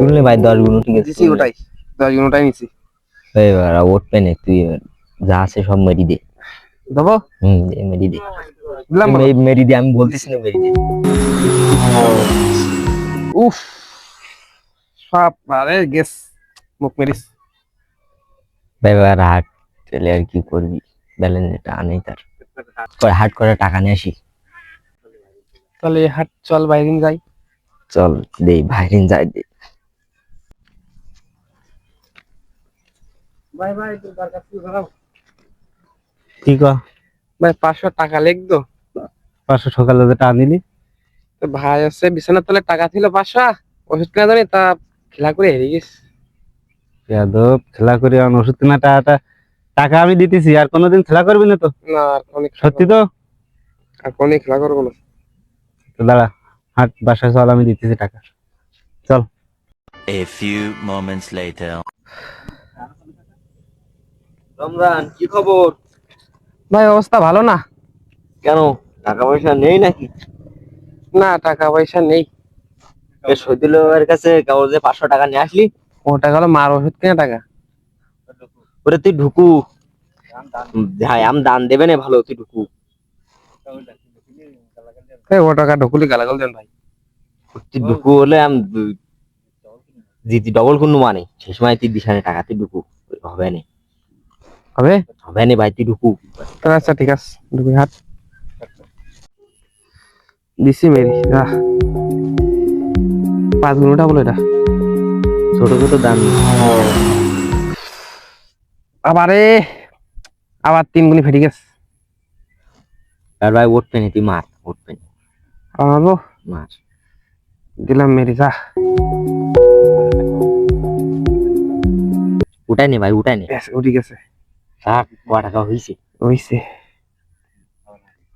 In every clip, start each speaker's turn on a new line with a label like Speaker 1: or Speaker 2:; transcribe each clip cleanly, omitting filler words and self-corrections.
Speaker 1: শুনলে ভাই 10 গুণ ঠিক আছে
Speaker 2: দিছি ওটাই 10 গুণ ওটাই নিছি
Speaker 1: এবার ওট পেনে তুই যা আছে সব মেরি দে
Speaker 2: দেবো
Speaker 1: মেরি দে
Speaker 2: দিলাম
Speaker 1: মেরি দে আমি বলতেছি না মেরি দে
Speaker 2: উফ সব আরে গেস মুখ মেরিস
Speaker 1: এবার হাট চলে আর কি করবি ব্যালেন্স এটা আনেই তার হাট করে টাকা নিয়ে আসি
Speaker 2: তাহলে হাট চল বাইরে যাই
Speaker 1: চল দে বাইরিন যাই দে
Speaker 2: ভাই ভাই তোর দরকার ছিল দাঁড়াও
Speaker 3: কি কো
Speaker 2: ভাই 500 টাকা লিখতো
Speaker 3: 500 সকালে যে টাকা দিলি
Speaker 2: তো ভাই আছে বিছানার তলে টাকা ছিল 500 ওষুধ কিনা জানি তা খেলা করে হেরে গেছে
Speaker 3: যাদব খেলা করে আন ওষুধ কিনা টাকা আমি দিতেছি আর কোনোদিন খেলা করবি না তো
Speaker 2: না আর অনেক
Speaker 3: সত্যি তো
Speaker 2: আর অনেক খেলা করবো না
Speaker 3: তো দাঁড়া হাট বাসায় চল আমি দিতেছি টাকা চল
Speaker 4: A few moments later.
Speaker 1: Ramzan কি খবর
Speaker 2: ভাই অবস্থা ভালো না
Speaker 1: কেন টাকা পয়সা নেই নাকি
Speaker 2: না টাকা পয়সা নেই
Speaker 1: সৈদুলের কাছে কেবল যে 500 টাকা নিয়ে আসলি
Speaker 2: ওটা গেল মার ওষুধ কিনা টাকা
Speaker 1: ওরে তুই ঢুকু ভাই আম দান দেবে না ভালো তুই ঢুকু
Speaker 2: ও টাকা ঢুকুলি গালাগাল দেন ভাই
Speaker 1: তুই ঢুকু হলে আম জিতি ডবল কোনো মানে সেই সময় তুই দিশানে টাকা তুই ঢুকু হবে না
Speaker 2: হবে
Speaker 1: হবে না ভাই তুই ঢুকু
Speaker 2: আচ্ছা ঠিক আছে ঢুকি হাট দিছি মেরি যা 5 গুণটা বলো এটা
Speaker 1: ছোট ছোট দান
Speaker 2: আবার 3 গুণি ফেটে গেছে
Speaker 1: আর ভাই ওট পেনে তুই মার ওট পেনে
Speaker 2: আমারও
Speaker 1: মার
Speaker 2: দিলাম মেরি যা
Speaker 1: উঠাই নে ভাই উঠাই নে
Speaker 2: ব্যাস উঠে গেছে
Speaker 1: 60 টাকা হয়েছে
Speaker 2: হইছে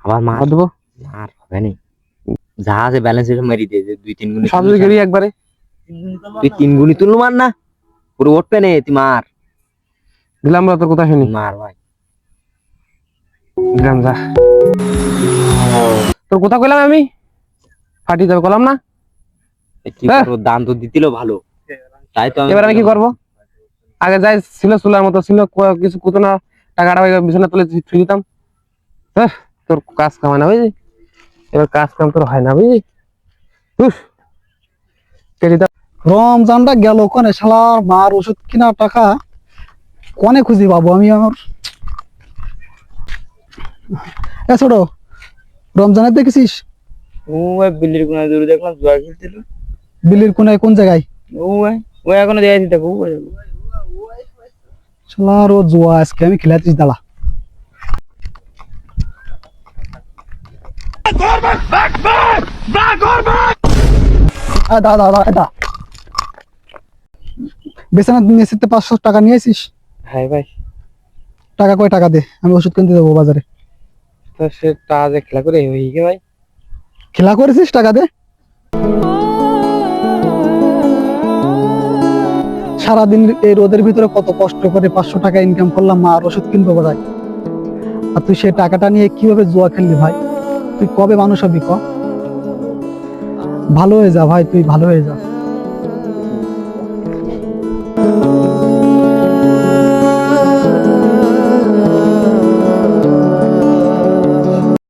Speaker 1: আবার মার
Speaker 2: দেবো
Speaker 1: মার হবে না যা আছে ব্যালেন্স এটা মেরি দে যে 2-3 গুণ
Speaker 2: সব গেলি একবারে
Speaker 1: তুই 3 গুণই তুলু মার না পুরো ওট পেনে তুই মার
Speaker 2: দিলাম বলো তোর কথা শুনি
Speaker 1: মার ভাই
Speaker 2: দিলাম যা তোর কথা কইলাম আমি ফাটি যাবে কলাম না
Speaker 1: কি করবো দান তো দিতিল ভালো তাই তো
Speaker 2: এবার আমি কি করবো আগে যাই ছিল চুলার মতো ছিল কিছু কুতো না টাকাটা বিছানা তুলে ফিরে দিতাম তোর কাজ কামায় না বুঝলি এবার কাজ কাম তোর হয় না বুঝলি
Speaker 5: রমজানটা গেল কোনে শালার মার ওষুধ কিনা টাকা কোনে খুঁজি পাবো আমি আমার ছোট রমজানের দেখেছিস
Speaker 3: বিল্লির কোনায় দূরে দেখলাম জুয়া খেলছিল
Speaker 5: বিলির কোনায় কোন জায়গায়
Speaker 3: ও এখনো দেখাইছি দেখো
Speaker 5: শালার ও জুয়া আজকে আমি খেলাতিস দালা দা বেসানা নিয়েছিস 500 টাকা নিয়েছিস
Speaker 2: হ্যাঁ ভাই
Speaker 5: টাকা কয় টাকা দে আমি ওষুধ কিনতে যাবো বাজারে
Speaker 2: তো সে টাকা খেলা করে হয়ে গে ভাই
Speaker 5: খেলা করেছিস টাকা দে সারাদিন এই রোদের ভিতরে কত কষ্ট করে 500 টাকা ইনকাম করলাম আর ওষুধ কিনবো বাজারে আর তুই সেই টাকাটা নিয়ে কিভাবে জুয়া খেললি ভাই তুই কবে মানুষ হবি ক ভালো হয়ে যা ভাই তুই ভালো হয়ে যা